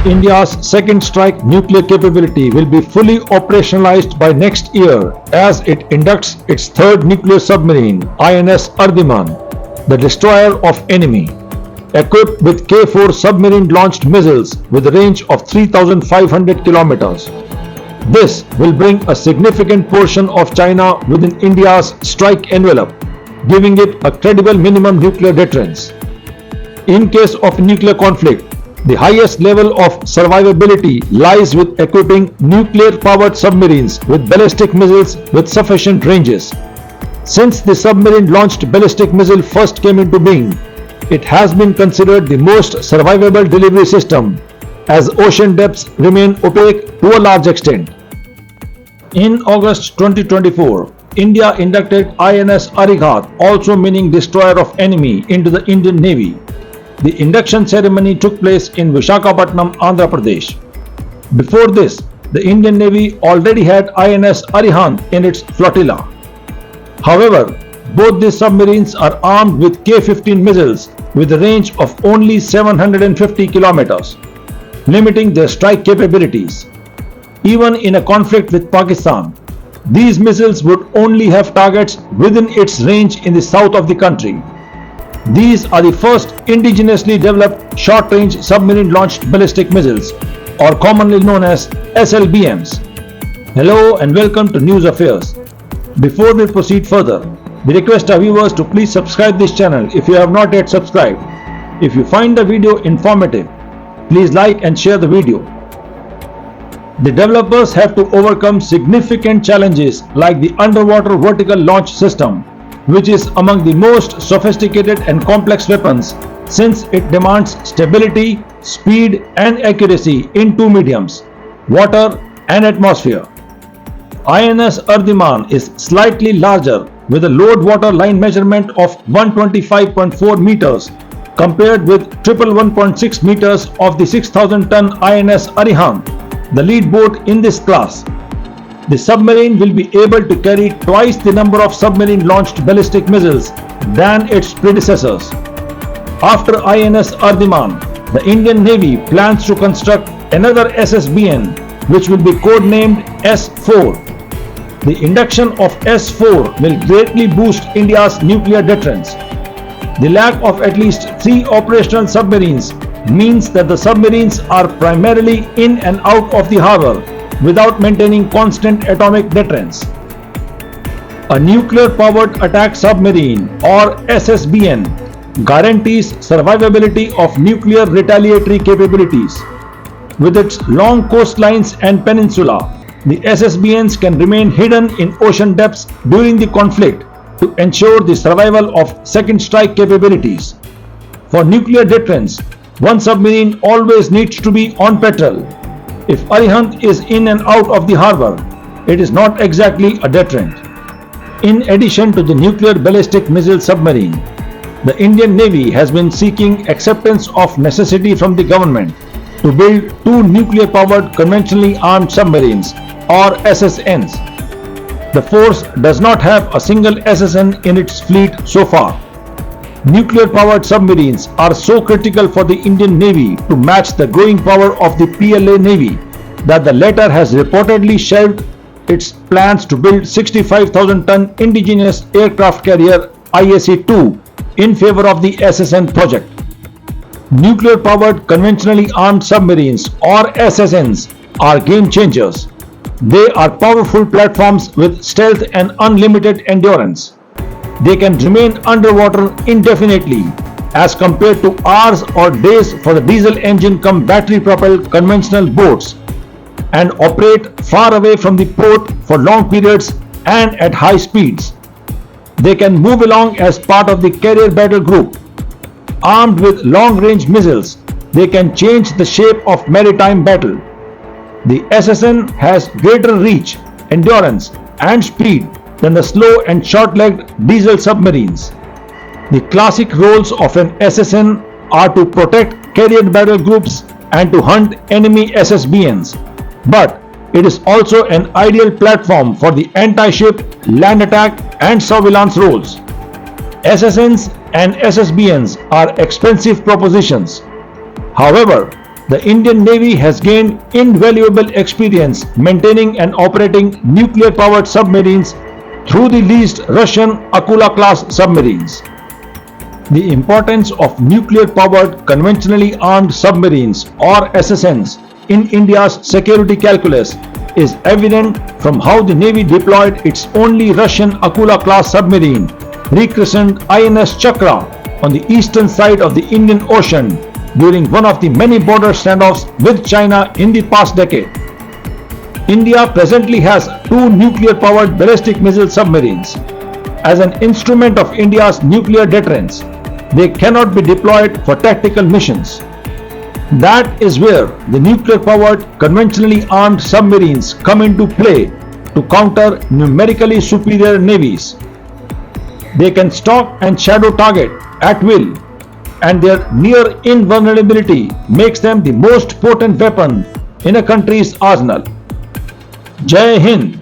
India's second strike nuclear capability will be fully operationalized by next year as it inducts its third nuclear submarine, INS Aridaman, the destroyer of enemy, equipped with K-4 submarine-launched missiles with a range of 3,500 kilometers. This will bring a significant portion of China within India's strike envelope, giving it a credible minimum nuclear deterrence. In case of nuclear conflict, the highest level of survivability lies with equipping nuclear-powered submarines with ballistic missiles with sufficient ranges. Since the submarine-launched ballistic missile first came into being, it has been considered the most survivable delivery system, as ocean depths remain opaque to a large extent. In August 2024, India inducted INS Arighat, also meaning destroyer of enemy, into the Indian Navy. The induction ceremony took place in Visakhapatnam, Andhra Pradesh. Before this, the Indian Navy already had INS Arighat in its flotilla. However, both these submarines are armed with K-15 missiles with a range of only 750 kilometers, limiting their strike capabilities. Even in a conflict with Pakistan, these missiles would only have targets within its range in the south of the country. These are the first indigenously developed short-range submarine-launched ballistic missiles, or commonly known as SLBMs. Hello and welcome to News Affairs. Before we proceed further, we request our viewers to please subscribe this channel if you have not yet subscribed. If you find the video informative, please like and share the video. The developers have to overcome significant challenges like the underwater vertical launch system, which is among the most sophisticated and complex weapons since it demands stability, speed and accuracy in two mediums, water and atmosphere. INS Aridaman is slightly larger with a load water line measurement of 125.4 meters compared with 111.6 meters of the 6,000-ton INS Arighat, the lead boat in this class. The submarine will be able to carry twice the number of submarine-launched ballistic missiles than its predecessors. After INS Aridaman, the Indian Navy plans to construct another SSBN, which will be codenamed S4. The induction of S4 will greatly boost India's nuclear deterrence. The lack of at least 3 operational submarines means that the submarines are primarily in and out of the harbor without maintaining constant atomic deterrence. A nuclear-powered attack submarine, or SSBN, guarantees survivability of nuclear retaliatory capabilities. With its long coastlines and peninsula, the SSBNs can remain hidden in ocean depths during the conflict to ensure the survival of second strike capabilities. For nuclear deterrence, one submarine always needs to be on patrol. If Arighat is in and out of the harbor, it is not exactly a deterrent. In addition to the nuclear ballistic missile submarine, the Indian Navy has been seeking acceptance of necessity from the government to build 2 nuclear-powered conventionally armed submarines, or SSNs. The force does not have a single SSN in its fleet so far. Nuclear-powered submarines are so critical for the Indian Navy to match the growing power of the PLA Navy that the latter has reportedly shelved its plans to build 65,000-ton indigenous aircraft carrier IAC-2 in favor of the SSN project. Nuclear-powered conventionally armed submarines, or SSNs, are game changers. They are powerful platforms with stealth and unlimited endurance. They can remain underwater indefinitely as compared to hours or days for the diesel engine cum battery propelled conventional boats, and operate far away from the port for long periods and at high speeds. They can move along as part of the carrier battle group. Armed with long-range missiles, they can change the shape of maritime battle. The SSN has greater reach, endurance and speed than the slow and short-legged diesel submarines. The classic roles of an SSN are to protect carrier battle groups and to hunt enemy SSBNs, but it is also an ideal platform for the anti-ship, land attack and surveillance roles. SSNs and SSBNs are expensive propositions. However, The Indian Navy has gained invaluable experience maintaining and operating nuclear-powered submarines through the leased Russian Akula-class submarines. The importance of nuclear-powered conventionally armed submarines or SSNs in India's security calculus is evident from how the Navy deployed its only Russian Akula-class submarine, rechristened INS Chakra, on the eastern side of the Indian Ocean during one of the many border standoffs with China in the past decade. India presently has two nuclear-powered ballistic missile submarines. As an instrument of India's nuclear deterrence, they cannot be deployed for tactical missions. That is where the nuclear-powered conventionally armed submarines come into play to counter numerically superior navies. They can stalk and shadow target at will, and their near invulnerability makes them the most potent weapon in a country's arsenal. Jai Hind!